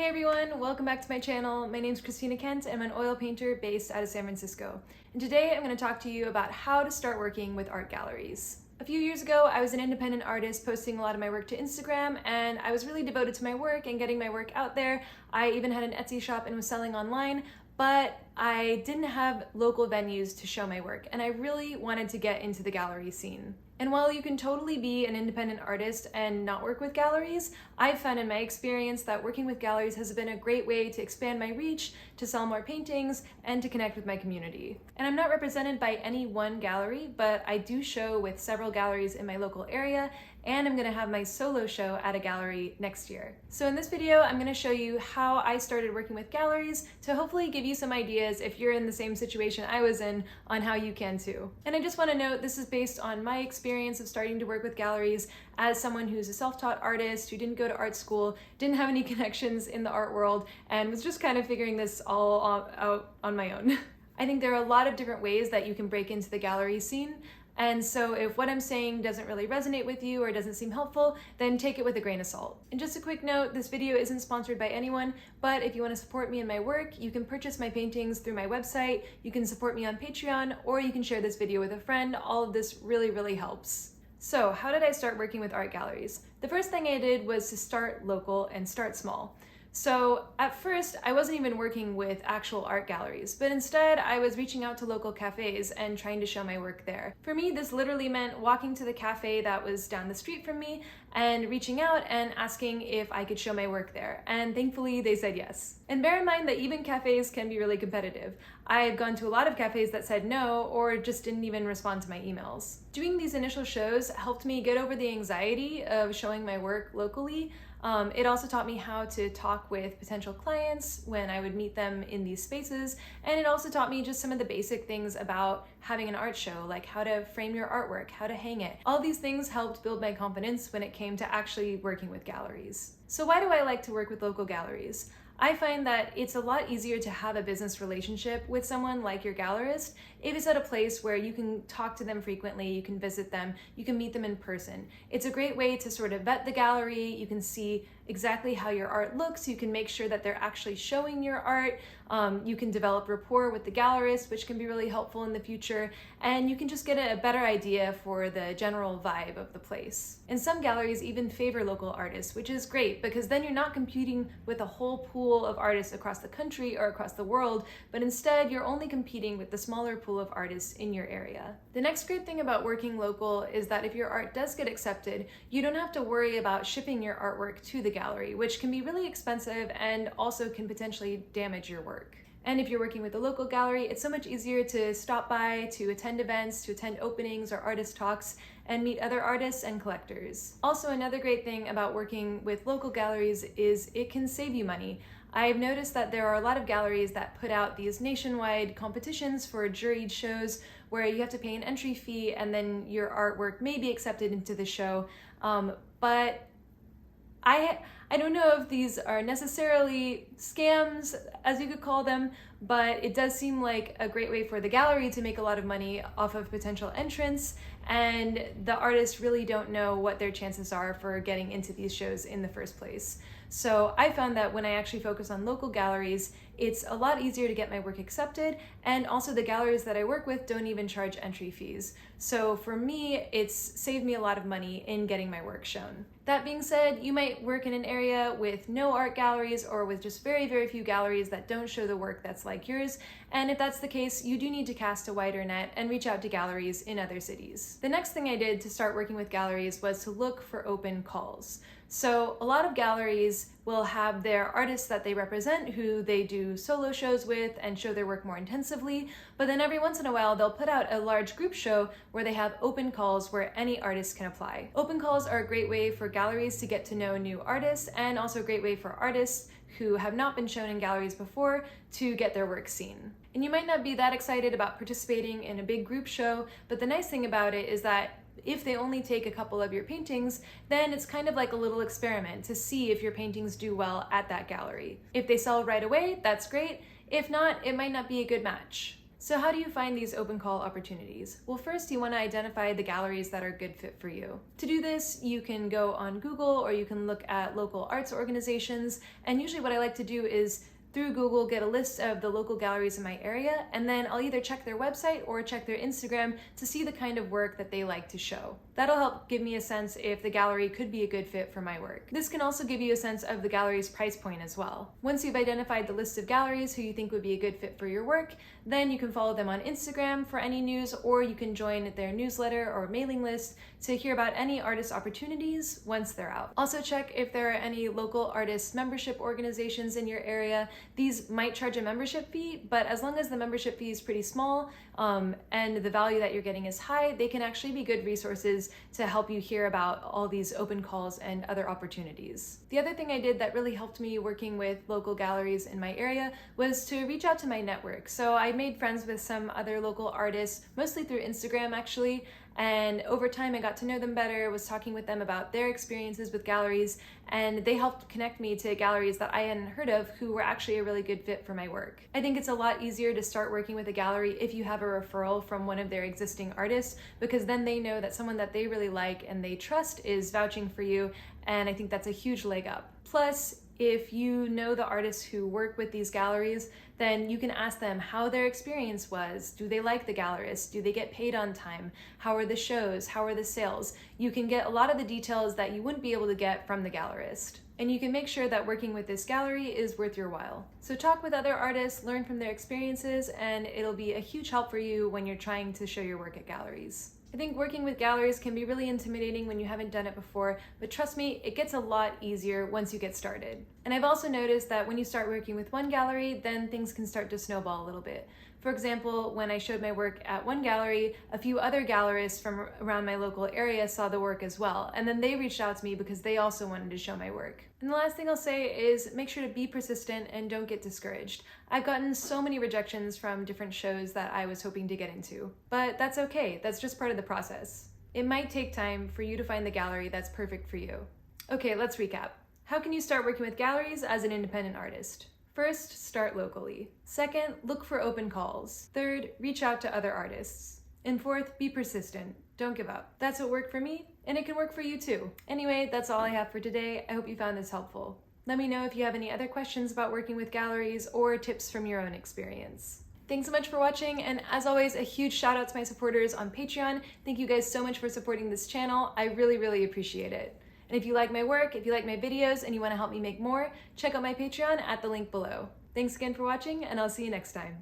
Hey everyone, welcome back to my channel. My name is Christina Kent and I'm an oil painter based out of San Francisco. And today I'm going to talk to you about how to start working with art galleries. A few years ago, I was an independent artist posting a lot of my work to Instagram, and I was really devoted to my work and getting my work out there. I even had an Etsy shop and was selling online, but I didn't have local venues to show my work, and I really wanted to get into the gallery scene. And while you can totally be an independent artist and not work with galleries, I've found in my experience that working with galleries has been a great way to expand my reach, to sell more paintings, and to connect with my community. And I'm not represented by any one gallery, but I do show with several galleries in my local area, and I'm gonna have my solo show at a gallery next year. So in this video, I'm gonna show you how I started working with galleries to hopefully give you some ideas if you're in the same situation I was in on how you can too. And I just wanna note this is based on my experience of starting to work with galleries as someone who's a self-taught artist who didn't go to art school, didn't have any connections in the art world, and was just kind of figuring this all out on my own. I think there are a lot of different ways that you can break into the gallery scene. And so if what I'm saying doesn't really resonate with you or doesn't seem helpful, then take it with a grain of salt. And just a quick note, this video isn't sponsored by anyone, but if you want to support me in my work, you can purchase my paintings through my website, you can support me on Patreon, or you can share this video with a friend. All of this really helps. So how did I start working with art galleries? The first thing I did was to start local and start small. So at first, I wasn't even working with actual art galleries, but instead I was reaching out to local cafes and trying to show my work there. For me, this literally meant walking to the cafe that was down the street from me and reaching out and asking if I could show my work there. And thankfully they said yes. And bear in mind that even cafes can be really competitive. I've gone to a lot of cafes that said no or just didn't even respond to my emails. Doing these initial shows helped me get over the anxiety of showing my work locally. It also taught me how to talk with potential clients when I would meet them in these spaces, and it also taught me just some of the basic things about having an art show, like how to frame your artwork, how to hang it. All these things helped build my confidence when it came to actually working with galleries. So why do I like to work with local galleries? I find that it's a lot easier to have a business relationship with someone like your gallerist if it's at a place where you can talk to them frequently, you can visit them, you can meet them in person. It's a great way to sort of vet the gallery. You can see exactly how your art looks. You can make sure that they're actually showing your art. You can develop rapport with the gallerist, which can be really helpful in the future. And you can just get a better idea for the general vibe of the place. And some galleries even favor local artists, which is great because then you're not competing with a whole pool of artists across the country or across the world, but instead you're only competing with the smaller pool of artists in your area. The next great thing about working local is that if your art does get accepted, you don't have to worry about shipping your artwork to the gallery, which can be really expensive and also can potentially damage your work. And if you're working with a local gallery, it's so much easier to stop by, to attend events, to attend openings or artist talks, and meet other artists and collectors. Also, another great thing about working with local galleries is it can save you money. I've noticed that there are a lot of galleries that put out these nationwide competitions for juried shows where you have to pay an entry fee and then your artwork may be accepted into the show. But I don't know if these are necessarily scams, as you could call them, but it does seem like a great way for the gallery to make a lot of money off of potential entrants, and the artists really don't know what their chances are for getting into these shows in the first place. So I found that when I actually focus on local galleries, it's a lot easier to get my work accepted, and also the galleries that I work with don't even charge entry fees. So for me, it's saved me a lot of money in getting my work shown. That being said, you might work in an area with no art galleries or with just very few galleries that don't show the work that's like yours, and if that's the case, you do need to cast a wider net and reach out to galleries in other cities. The next thing I did to start working with galleries was to look for open calls. So a lot of galleries will have their artists that they represent who they do solo shows with and show their work more intensively, but then every once in a while they'll put out a large group show where they have open calls where any artist can apply. Open calls are a great way for galleries to get to know new artists, and also a great way for artists who have not been shown in galleries before to get their work seen. And you might not be that excited about participating in a big group show, but the nice thing about it is that if they only take a couple of your paintings, then it's kind of like a little experiment to see if your paintings do well at that gallery. If they sell right away, that's great. If not, it might not be a good match. So how do you find these open call opportunities? Well, first you want to identify the galleries that are a good fit for you. To do this, you can go on Google or you can look at local arts organizations. And usually what I like to do is through Google get a list of the local galleries in my area, and then I'll either check their website or check their Instagram to see the kind of work that they like to show. That'll help give me a sense if the gallery could be a good fit for my work. This can also give you a sense of the gallery's price point as well. Once you've identified the list of galleries who you think would be a good fit for your work, then you can follow them on Instagram for any news, or you can join their newsletter or mailing list to hear about any artist opportunities once they're out. Also check if there are any local artist membership organizations in your area. These might charge a membership fee, but as long as the membership fee is pretty small and the value that you're getting is high, they can actually be good resources to help you hear about all these open calls and other opportunities. The other thing I did that really helped me working with local galleries in my area was to reach out to my network. So I made friends with some other local artists, mostly through Instagram actually, and over time I got to know them better, was talking with them about their experiences with galleries, and they helped connect me to galleries that I hadn't heard of who were actually a really good fit for my work. I think it's a lot easier to start working with a gallery if you have a referral from one of their existing artists, because then they know that someone that they really like and they trust is vouching for you, and I think that's a huge leg up. Plus, if you know the artists who work with these galleries, then you can ask them how their experience was. Do they like the gallerist? Do they get paid on time? How are the shows? How are the sales? You can get a lot of the details that you wouldn't be able to get from the gallerist. And you can make sure that working with this gallery is worth your while. So talk with other artists, learn from their experiences, and it'll be a huge help for you when you're trying to show your work at galleries. I think working with galleries can be really intimidating when you haven't done it before, but trust me, it gets a lot easier once you get started. And I've also noticed that when you start working with one gallery, then things can start to snowball a little bit. For example, when I showed my work at one gallery, a few other gallerists from around my local area saw the work as well, and then they reached out to me because they also wanted to show my work. And the last thing I'll say is make sure to be persistent and don't get discouraged. I've gotten so many rejections from different shows that I was hoping to get into, but that's okay. That's just part of the process. It might take time for you to find the gallery that's perfect for you. Okay, let's recap. How can you start working with galleries as an independent artist? First, start locally. Second, look for open calls. Third, reach out to other artists. And fourth, be persistent. Don't give up. That's what worked for me, and it can work for you too. Anyway, that's all I have for today. I hope you found this helpful. Let me know if you have any other questions about working with galleries or tips from your own experience. Thanks so much for watching, and as always, a huge shout out to my supporters on Patreon. Thank you guys so much for supporting this channel. I really, really appreciate it. And if you like my work, if you like my videos, and you want to help me make more, check out my Patreon at the link below. Thanks again for watching, and I'll see you next time.